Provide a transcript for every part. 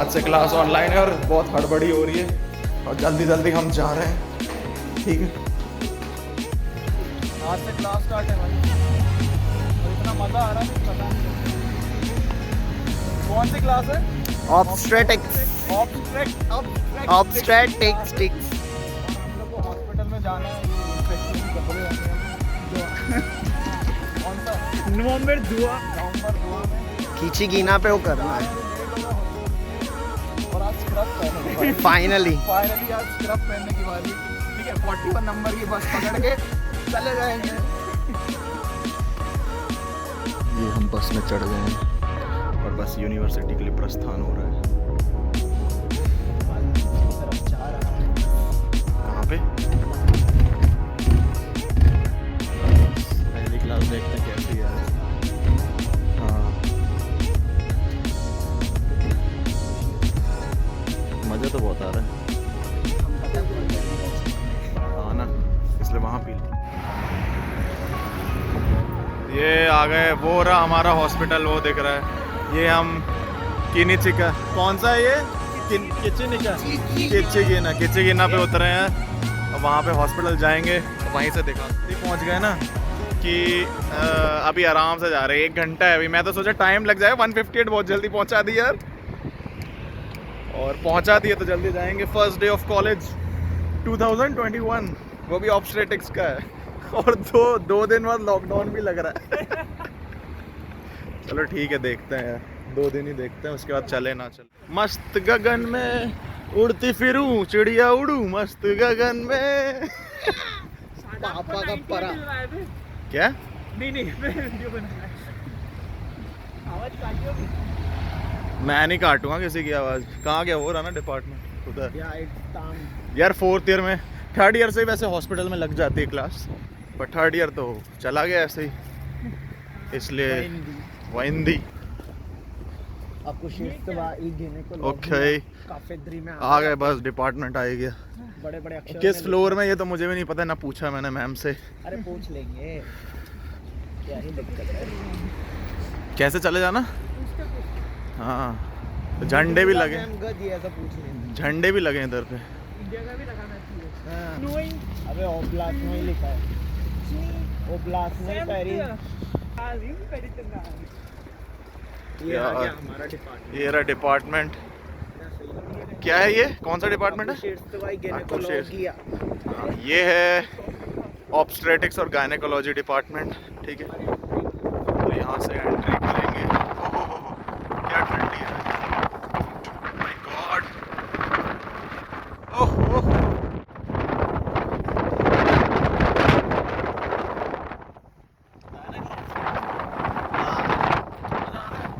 आज से class online है और बहुत हड़बड़ी हो रही है और जल्दी जल्दी हम जा रहे हैं। ठीक है, आज से क्लास स्टार्ट है भाई और इतना मज़ा आ रहा है पता नहीं। कौन सी क्लास है? ऑब्स्टेटिक्स। ऑब्स्टेटिक्स। हम लोग को हॉस्पिटल में जाना है, इन्फेक्शन के कपड़े होंगे कौन सा? नवंबर दुआ में खींची गिना पे वो करना है। और आज स्क्रब पहनने फाइनली आज स्क्रब पहनने की बारी। ठीक है, 41 नंबर की बस पकड़ के चले जाएंगे। ये हम बस में चढ़ गए हैं और बस यूनिवर्सिटी के लिए प्रस्थान हो रहा है। कहाँ पे? पहली क्लास देखते हैं कैसी है। हाँ, मज़ा तो बहुत आ रहा है। हाँ ना, इसलिए वहाँ पी ली। ये आ गए, वो रहा हमारा हॉस्पिटल, वो दिख रहा है। ये हम किनिचिका, कौन सा है ये? किचिगिना पे उतरे हैं और वहाँ पे हॉस्पिटल जाएंगे। वहीं से देखा पहुँच गए ना कि अभी आराम से जा रहे हैं। 1 घंटा है अभी। मैं तो सोचा टाइम लग जाएगा। 158 बहुत जल्दी पहुँचा दी यार, और पहुँचा दिए तो जल्दी जाएंगे। फर्स्ट डे ऑफ कॉलेज 2021, वो भी ऑब्स्टेटिक्स का है और दो दिन बाद लॉकडाउन भी लग रहा है। चलो ठीक है, देखते हैं यार, 2 दिन ही देखते हैं, उसके बाद चले ना चले। मस्त गगन में उड़ती फिरूं, चिड़िया उड़ूं मस्त गगन में। पापा का परा। क्या? नहीं वीडियो बनाना है। आवाज काटियो। मैं नहीं काटूंगा किसी की आवाज़। कहाँ गया वो रहा ना डिपार्टमेंट उधर यार। 4th ईयर में, 3rd ईयर से ही वैसे हॉस्पिटल में लग जाती है क्लास, पर 3rd ईयर तो चला गया ऐसे ही, इसलिए वाइंदी। आपको शिफ्ट ओके, काफेद्री में आ गए बस, डिपार्टमेंट आ ही गया। बड़े बड़े अक्षर किस फ्लोर में ये तो मुझे भी नहीं पता, ना पूछा मैंने मैम से। अरे पूछ लेंगे, क्या ही दिक्कत है। कैसे चले जाना? हाँ, तो झंडे भी लगे, ऐसा पूछ लेंगे। झंडे भी लगे इधर पे। इंडिया का भी लगाना चाहिए। हाँ। अबे ओब्लास्ट में ही लिखा है, ओब्लास्ट में पेरिस। ये आ गया हमारा डिपार्टमेंट। ये रहा डिपार्टमेंट। क्या है ये? कौन सा डिपार्टमेंट है? ये है ऑब्स्टेटिक्स और गायनेकोलॉजी डिपार्टमेंट। ठीक है, तो यहाँ से एंट्री करेंगे। क्या ठंडी है, माय गॉड। ओह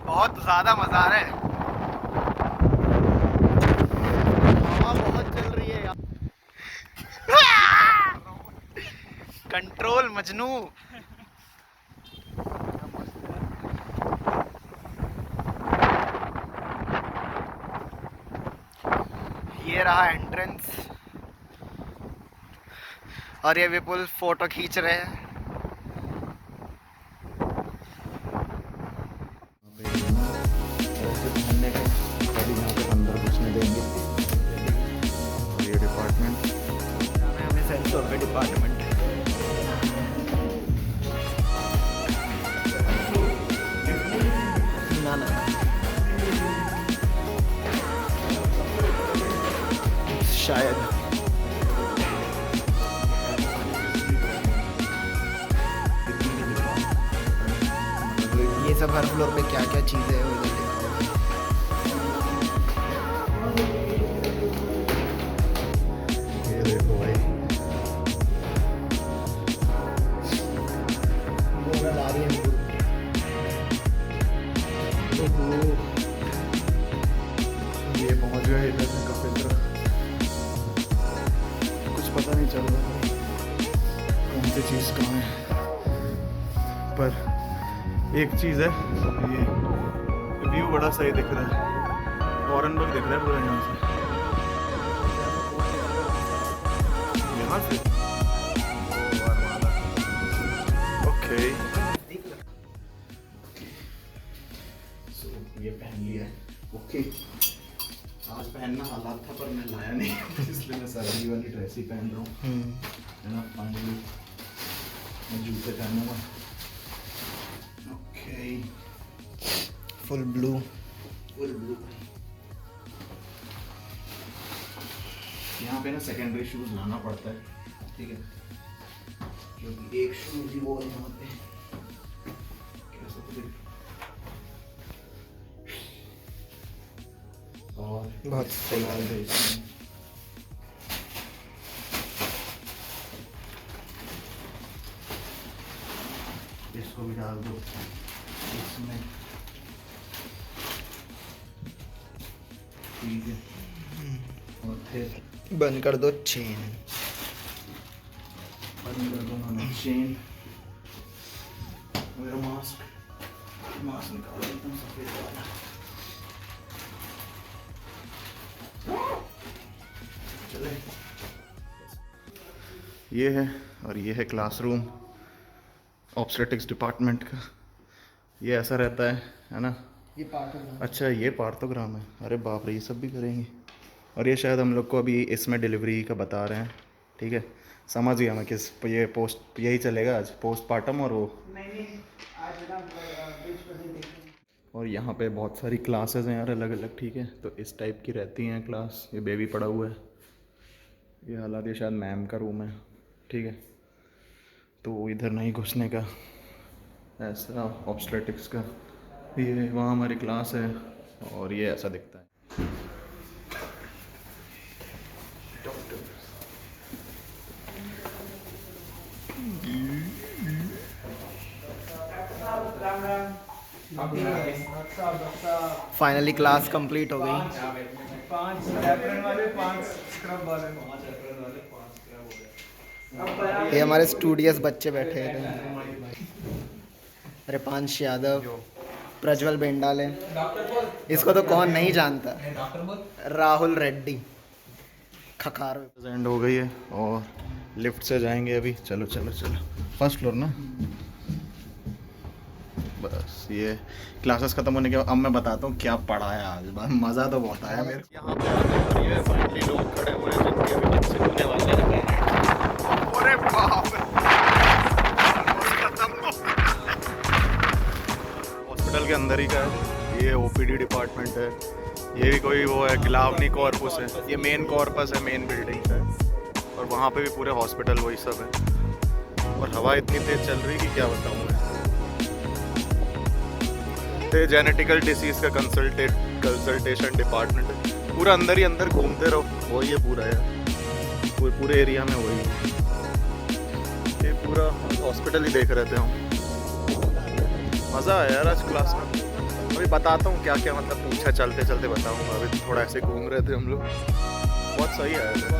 बहुत ज़्यादा मज़ा आ रहा है। हवा बहुत चल रही है यार। कंट्रोल मजनू। ये रहा एंट्रेंस और ये विपुल फोटो खींच रहे हैं। अंदर घुसने देंगे। और ये डिपार्टमेंट, हमें सेंसर का डिपार्टमेंट है। ना ना शायद ये सब हर फ्लोर पे क्या क्या चीजें है उधर ये देखो भाई, ये पहुंच गए इधर से काफी तरफ। कुछ पता नहीं चल रहा है कौन सी चीज़ कहाँ है, पर एक चीज़ है, ये व्यू बड़ा सही दिख रहा है। ऑरेंजबर्ग दिख रहा है पूरा यहाँ से। यहाँ से ओके, ये पहन लिया है। ओके, वैसे ही पहन रहा हूँ, है ना। फाइनली मैं जूते पहनूंगा। Okay, full blue. यहाँ पे ना सेकेंडरी शूज़ लाना पड़ता है, ठीक है, क्योंकि एक शूज़ ही वो है यहाँ पे। कैसा तो दिख, और बहुत सही है इसमें। इसको भी डाल दो इसमें, ठीक है। और फिर बंद कर दो चेन। बंद कर दो ना चेन। मेरा मास्क निकालो एकदम सफेद वाला। चले, ये है, और ये है क्लासरूम ऑब्स्टेटिक्स डिपार्टमेंट का। ये ऐसा रहता है ना। ये पार्ट अच्छा, ये पार्थोग्राम है। अरे बाप रे, ये सब भी करेंगे। और ये शायद हम लोग को अभी इसमें डिलीवरी का बता रहे हैं, ठीक है। समझ गया मैं किस, ये पोस्ट यही चलेगा आज, पोस्टमार्टम और वो। और यहाँ पे बहुत सारी क्लासेस हैं यार, अलग अलग, ठीक है। तो इस टाइप की रहती हैं क्लास। ये बेबी पड़ा हुआ है, ये हालात, ये शायद मैम का रूम है, ठीक है। तो इधर नहीं घुसने का, ऐसा ऑब्स्टेटिक्स का। ये वहाँ हमारी क्लास है, और ये ऐसा दिखता है। फाइनली क्लास कंप्लीट हो गई। 5 अप्रैल वाले 5 स्क्रब वाले। ये हमारे स्टूडियस बच्चे बैठे थे। अरे पांश यादव, प्रज्वल बेंडाले, इसको तो कौन नहीं जानता, राहुल रेड्डी, खकार। एंड हो गई है, और लिफ्ट से जाएंगे अभी। चलो चलो चलो, फर्स्ट फ्लोर ना। बस ये क्लासेस खत्म होने के बाद अब मैं बताता हूँ क्या पढ़ाया आज। मज़ा तो बहुत आया मेरे को। यहाँ पे आने ये फाइनली लोग खड़े हुए हैं जिनके अभी बच्चे होने वाले हैं। अरे बाप रे, हॉस्पिटल के अंदर ही का है ये। ओपीडी डिपार्टमेंट है। ये भी कोई वो है, ग्लावनी कॉर्पस है। ये मेन कॉर्पस है, मेन बिल्डिंग है। और वहाँ पे भी पूरे हॉस्पिटल वही सब है। और हवा इतनी तेज चल रही कि क्या बताऊँ मैं। जेनेटिकल डिसीज़ का कंसल्टेशन डिपार्टमेंट है। पूरा अंदर ही अंदर घूमते रहो, वही है पूरा यार। पूरे एरिया में वही है। ये पूरा हॉस्पिटल ही देख रहे थे हम। मज़ा आया यार आज क्लास में। अभी बताता हूँ क्या क्या मतलब पूछा, चलते चलते बताऊँगा। अभी थोड़ा ऐसे घूम रहे थे हम लोग, बहुत सही आया था।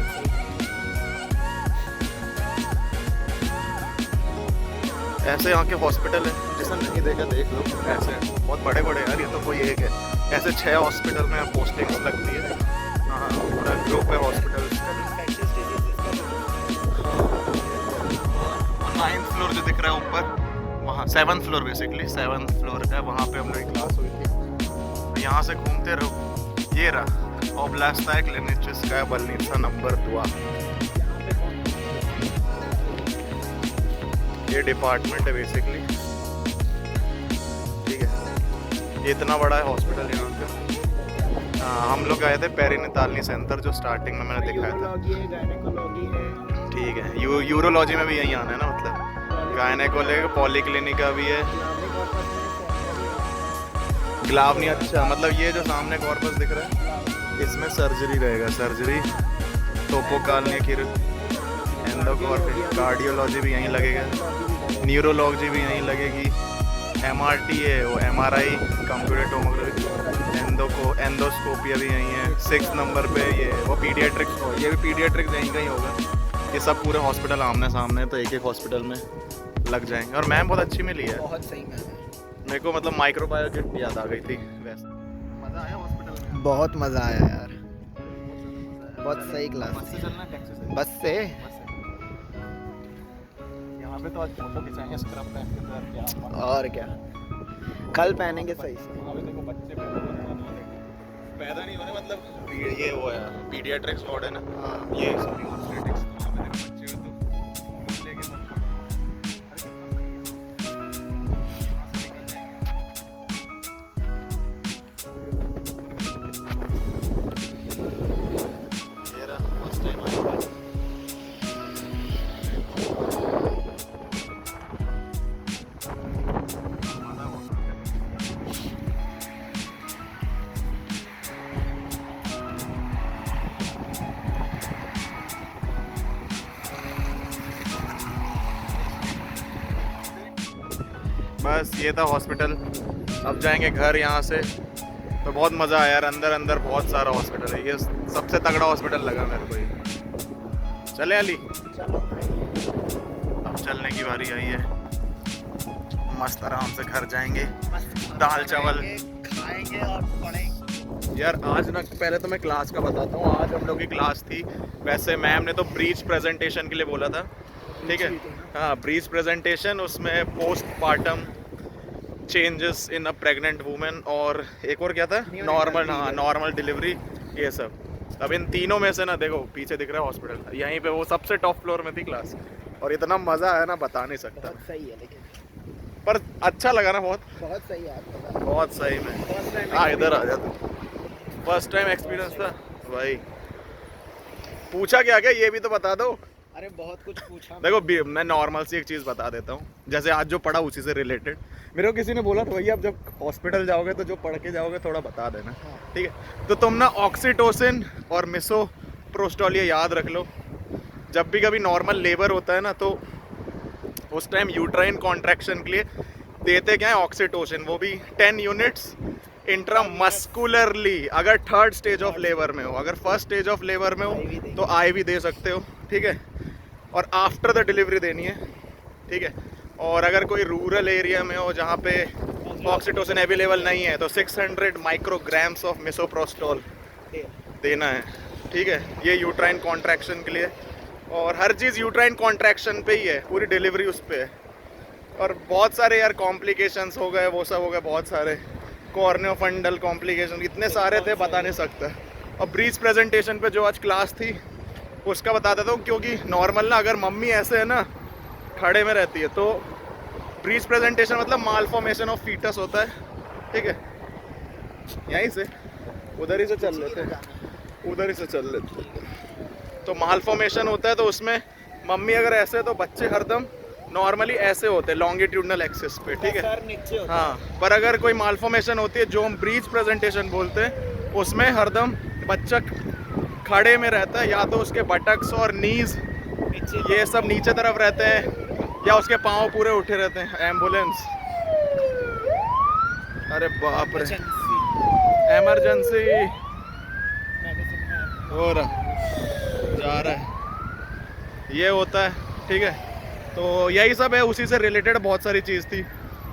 ऐसे यहाँ के हॉस्पिटल है, जिसने नहीं देखा देख लो। ऐसे बहुत बड़े बड़े यार, ये तो कोई एक है। ऐसे 6 हॉस्पिटल में पोस्टिंग्स लगती है। हाँ, पूरा ग्रुप है हॉस्पिटल्स का। 9th फ्लोर जो दिख रहा है ऊपर, वहाँ 7th floor basically, 7th floor का, वहाँ पे हम लोग क्लास हुई थी। यहाँ से घूमते रहो। ये रहा ओब्लास्ताय क्लिनिचिस्काया बलनीचा नंबर 2। ये डिपार्टमेंट है बेसिकली, ठीक है। ये इतना बड़ा है हॉस्पिटल यहाँ पे। हम लोग गए थे पेरिनेटालनी सेंटर, जो स्टार्टिंग में मैंने दिखाया था, ठीक है। यूरोलॉजी में भी यही आना है ना, मतलब गायनेकोलॉजी, पॉलीक्लिनिका भी है, ग्लावनी। अच्छा, मतलब ये जो सामने कॉर्पस दिख रहा है, इसमें सर्जरी रहेगा, सर्जरी, टोपोकालनी, कार्डियोलॉजी भी यहीं लगेगा, न्यूरोलॉजी भी यहीं लगेगी, MRT है वो, MRI, कंप्यूटर टोमोग्राफी, एंडोस्कोपिया भी यहीं है। 6 नंबर पे ये वो पीडियाट्रिक्स, ये भी पीडियाट्रिक्स यहीं का ही होगा। ये सब पूरे हॉस्पिटल आमने सामने, तो एक एक हॉस्पिटल में लग जाएंगे। और मैम बहुत अच्छी मिली है, बहुत सही मैम है। मेरे को मतलब माइक्रोबायो किट याद आ गई थी। वैसे मज़ा आया हॉस्पिटल में, बहुत मज़ा आया यार, बहुत सही क्लास। बस से चलना टैक्सी से? बस से। यहाँ पे तो आज फोटो खिंचाएंगे स्क्रब पहन के, तो यार क्या। और क्या, कल पहनेंगे सही से। अभी देखो बच्चे बैठे हैं, पैदा नहीं होने मतलब ये वो है पीडियाट्रिक्स वार्ड है ना, ये सॉरी ऑब्स्टेट्रिक्स, तो मेरे बच्चे हो तो लेके ये रहा फर्स्ट टाइम आया। बस ये था हॉस्पिटल। अब जाएंगे घर यहाँ से। तो बहुत मज़ा आया यार, अंदर अंदर बहुत सारा हॉस्पिटल है, ये सबसे तगड़ा हॉस्पिटल लगा मेरे को ये। चले अली, अब चलने की बारी आई है। मस्त आराम से घर जाएंगे, दाल चावल खाएंगे और पढ़ेंगे। यार आज ना, पहले तो मैं क्लास का बताता हूँ। आज हम लोग की क्लास थी, वैसे मैम ने तो ब्रीच प्रेजेंटेशन के लिए बोला था, ठीक है। हाँ, ब्रीच प्रेजेंटेशन, उसमें post partum changes in a pregnant women, और एक और क्या था, नॉर्मल, हाँ नॉर्मल डिलीवरी, ये सब। अब इन तीनों में से ना देखो पीछे दिख रहा है हॉस्पिटल, यहीं पे वो सबसे टॉप फ्लोर में थी क्लास, और इतना मज़ा आया ना बता नहीं सकता। बहुत सही है, लेकिन पर अच्छा लगा ना, बहुत सही है आपका। बहुत सही में। हाँ इधर आ जा तू। फर्स्ट टाइम एक्सपीरियंस था भाई। पूछा क्या क्या ये भी तो बता दो। अरे बहुत कुछ पूछा। देखो मैं नॉर्मल सी एक चीज़ बता देता हूँ, जैसे आज जो पढ़ा उसी से रिलेटेड। मेरे को किसी ने बोला था भैया आप जब हॉस्पिटल जाओगे तो जो पढ़ के जाओगे थोड़ा बता देना, ठीक है। तो तुम ना ऑक्सीटोसिन और मिसोप्रोस्टॉल ये याद रख लो। जब भी कभी नॉर्मल लेबर होता है ना, तो उस टाइम यूट्राइन कॉन्ट्रैक्शन के लिए देते क्या है, ऑक्सीटोसिन, वो भी 10 यूनिट्स इंट्रामस्कुलरली, अगर थर्ड स्टेज ऑफ लेबर में हो। अगर फर्स्ट स्टेज ऑफ लेबर में हो तो IV दे सकते हो, ठीक है। और आफ्टर द डिलीवरी देनी है, ठीक है। और अगर कोई रूरल एरिया में हो जहाँ पे ऑक्सीटोसिन अवेलेबल नहीं है, तो 600 माइक्रोग्राम्स ऑफ मिसोप्रोस्टॉल देना है, ठीक है। ये यूट्राइन कॉन्ट्रैक्शन के लिए, और हर चीज़ यूट्राइन कॉन्ट्रैक्शन पे ही है, पूरी डिलीवरी उस पर है। और बहुत सारे यार कॉम्प्लिकेशंस हो गए, वो सब हो गए, बहुत सारे कॉर्नियोफंडल कॉम्प्लिकेशन, इतने सारे थे बता नहीं सकता। और ब्रीच प्रेजेंटेशन पे जो आज क्लास थी उसका बता देता हूँ, क्योंकि नॉर्मल ना अगर मम्मी ऐसे है ना खड़े में रहती है, तो ब्रीच प्रेजेंटेशन मतलब मालफॉर्मेशन ऑफ फीटस होता है, ठीक है। यहीं से उधर ही से चल लेते हैं, उधर ही से चल लेते हैं। तो मालफॉर्मेशन होता है, तो उसमें मम्मी अगर ऐसे है तो बच्चे हरदम नॉर्मली ऐसे होते हैं लॉन्गिट्यूडनल एक्सिस पे, ठीक है। हाँ, पर अगर कोई मालफॉर्मेशन होती है जो हम ब्रीच प्रेजेंटेशन बोलते हैं, उसमें हरदम बच्चा खड़े में रहता है, या तो उसके बटक्स और नीज ये सब नीचे तरफ रहते हैं, या उसके पाँव पूरे उठे रहते हैं। एम्बुलेंस, अरे बाप रे, इमरजेंसी हो रहा, जा रहा है, ये होता है, ठीक है। तो यही सब है, उसी से रिलेटेड बहुत सारी चीज़ थी।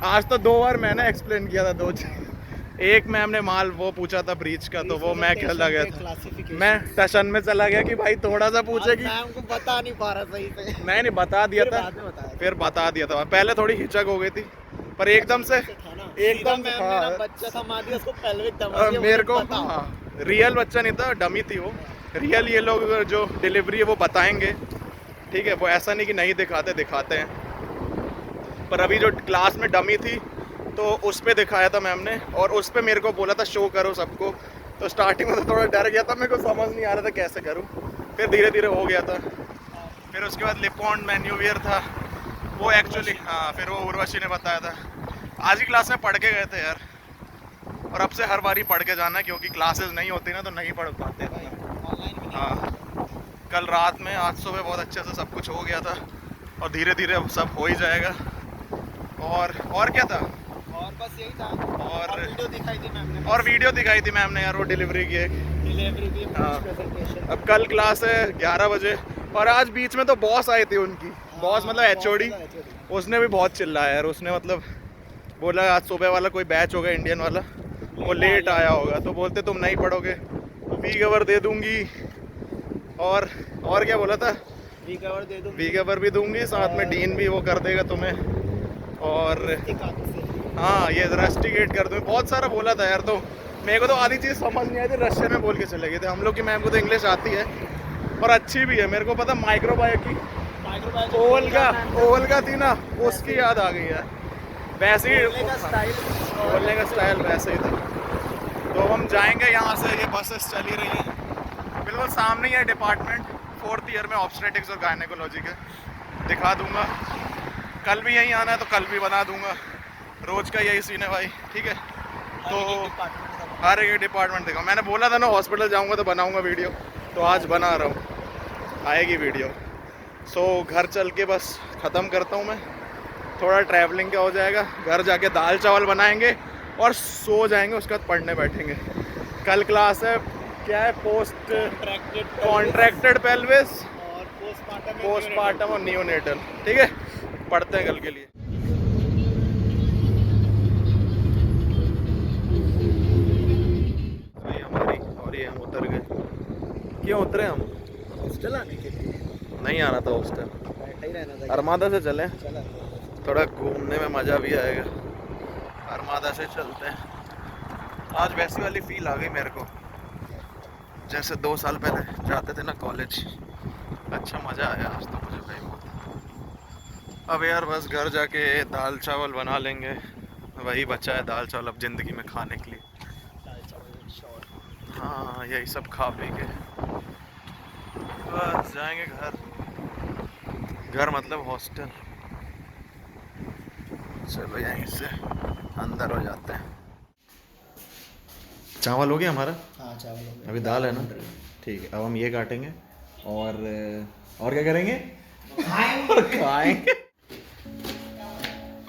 आज तो 2 बार मैंने एक्सप्लेन किया था 2 चीज़। एक मैम ने माल वो पूछा था ब्रीच का, तो वो मैं खेला गया था, मैं टशन में चला गया कि भाई थोड़ा सा पूछेगी, हमको बता नहीं पा रहा सही से। मैं नहीं बता दिया था, फिर बता दिया था। पहले थोड़ी हिचक हो गई थी, पर एकदम से हाँ, बच्चा थमा दिया उसको, पेल्विक थमा दिया मेरे को। हाँ, रियल बच्चा नहीं था, डमी थी वो। रियल ये लोग जो डिलीवरी है वो बताएंगे, ठीक है। वो ऐसा नहीं कि नहीं दिखाते, दिखाते हैं। पर अभी जो क्लास में डमी थी तो उस पर दिखाया था मैम ने, और उस पर मेरे को बोला था शो करो सबको। तो स्टार्टिंग में तो थोड़ा डर गया था, मेरे को समझ नहीं आ रहा था कैसे करूँ, फिर धीरे धीरे हो गया था। फिर उसके बाद लिपॉन्ड मैन्यूवियर था वो एक्चुअली, हाँ, फिर वो उर्वशी ने बताया था। आज ही क्लास में पढ़ के गए थे यार, और अब से हर बार ही पढ़ के जाना है, क्योंकि क्लासेस नहीं होती ना तो नहीं पढ़ पाते। हाँ, कल रात में, आज सुबह बहुत अच्छे से सब कुछ हो गया था, और धीरे धीरे अब सब हो ही जाएगा। और क्या था, और बस यही था। और वीडियो दिखाई थी मैम ने, यार वो डिलीवरी की एक। डिलीवरी की हाँ। प्रेजेंटेशन। अब कल क्लास है 11 बजे, और आज बीच में तो बॉस आई थी उनकी, बॉस मतलब HOD, उसने भी बहुत चिल्लाया यार। उसने मतलब बोला आज सुबह वाला कोई बैच होगा इंडियन वाला, वो लेट आया होगा, तो बोलते तुम नहीं पढ़ोगे वी कवर दे दूंगी, और क्या बोला था, वी कवर दे दूंगी, वी कवर भी दूंगी, साथ में डीन भी वो कर देगा तुम्हें, और हाँ ये रस्टिकेट कर दूँ, बहुत सारा बोला था यार। तो मेरे को तो आधी चीज़ समझ नहीं आई थी, रशियन में बोल के चले गए थे हम लोग की मैम को तो इंग्लिश आती है और अच्छी भी है। मेरे को पता माइक्रोबायो की ओवल का थी ना, उसकी याद आ गई है। वैसे ही बोलने का स्टाइल वैसे ही था। तो अब हम जाएंगे यहाँ से, ये बसेस चली रही हैं बिल्कुल सामने ही है डिपार्टमेंट, 4th ईयर में ऑब्स्टेट्रिक्स और गायनेकोलॉजी के। दिखा दूंगा, कल भी यहीं आना है तो कल भी बना दूंगा। रोज का यही सीन है भाई, ठीक है। तो हर एक डिपार्टमेंट देखा, मैंने बोला था ना हॉस्पिटल जाऊंगा तो बनाऊंगा वीडियो, तो आज बना रहा हूँ, आएगी वीडियो। सो घर चल के बस ख़त्म करता हूँ मैं, थोड़ा ट्रैवलिंग का हो जाएगा, घर जाके दाल चावल बनाएंगे और सो जाएंगे, उसके बाद पढ़ने बैठेंगे। कल क्लास है, क्या है, पोस्ट कॉन्ट्रैक्टेड पेल्विस और पोस्टमार्टम और नियोनेटल, ठीक है। पढ़ते हैं कल के लिए। भाई हमारी, और ये हम उतर गए। क्यों उतरे हम? हॉस्टल आने के लिए नहीं आना था हॉस्टल, बैठा ही रहना था। अरमादा से चलें, चला थोड़ा घूमने में मज़ा भी आएगा। अरमादा से चलते हैं। आज वैसी वाली फील आ गई मेरे को, जैसे 2 साल पहले जाते थे ना कॉलेज। अच्छा मज़ा आया आज तो मुझे भाई बहुत। अब यार बस घर जाके दाल चावल बना लेंगे, वही बचा है दाल चावल अब ज़िंदगी में खाने के लिए। हाँ यही सब खा पी के बस जाएंगे घर। घर मतलब हॉस्टल। चलो यहीं से अंदर हो जाते हैं। चावल हो गया हमारा, हाँ चावल हो गया। अभी दाल है ना, ठीक है। अब हम ये काटेंगे और क्या करेंगे? खाएंगे।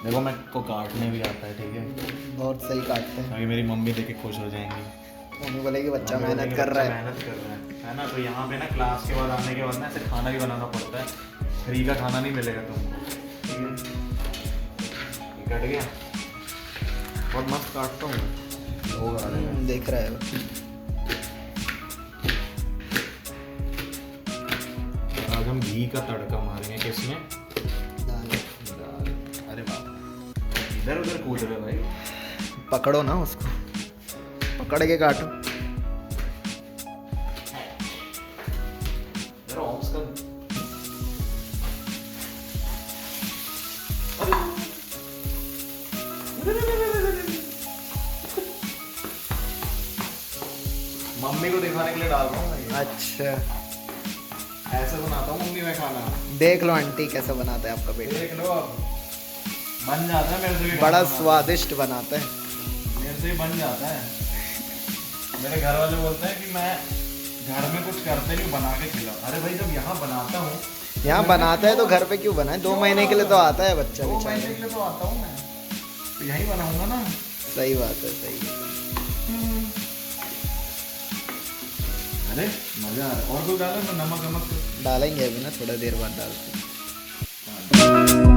देखो मैं को काटने भी आता है, ठीक है। बहुत सही काटते हैं। अभी मेरी मम्मी देख के खुश हो जाएंगी, मम्मी बोलेगी बच्चा मम्मी मेहनत बोलेगी, कर "बच्चा रहा है। मेहनत कर रहा है ना।" तो यहाँ पे ना क्लास के बाद आने के बाद ना ऐसे खाना भी बनाना पड़ता है, फ्री का खाना नहीं मिलेगा तुमको, ठीक है। ये कट गया, बहुत मस्त काटता हूँ लोग आ रहे हैं। देख रहा है। आज हम घी का तड़का मारेंगे। किसमें? दाल। दाल। अरे बाप, इधर उधर कूद रहे भाई। पकड़ो ना उसको, पकड़ के काटो। जरा ऑफ कर। मम्मी को दिखाने के लिए डाल रहा हूँ मैं ये। अच्छा ऐसे बनाता हूँ मम्मी मैं खाना। देख लो आंटी कैसे बनाते हैं आपका बेटा। देख लो अब बन जाता है मेरे से भी, बड़ा खाना स्वादिष्ट बनाते हैं। मेरे से ही बन जाता है। मेरे घर वाले बोलते हैं कि मैं घर में कुछ करते नहीं, बना के खिलाओ। अरे भाई जब यहाँ बनाता हूँ, यहाँ बनाता है तो घर पे क्यों बनाए? 2 महीने के लिए तो आता है बच्चा 2 बेचारा। महीने के लिए तो आता हूँ मैं, तो यहीं बनाऊंगा ना। सही बात है, सही है। अरे मजा आ रहा है। और कुछ डालो ना, नमक नमक डालेंगे अभी ना, थोड़ा देर बाद डालते हैं।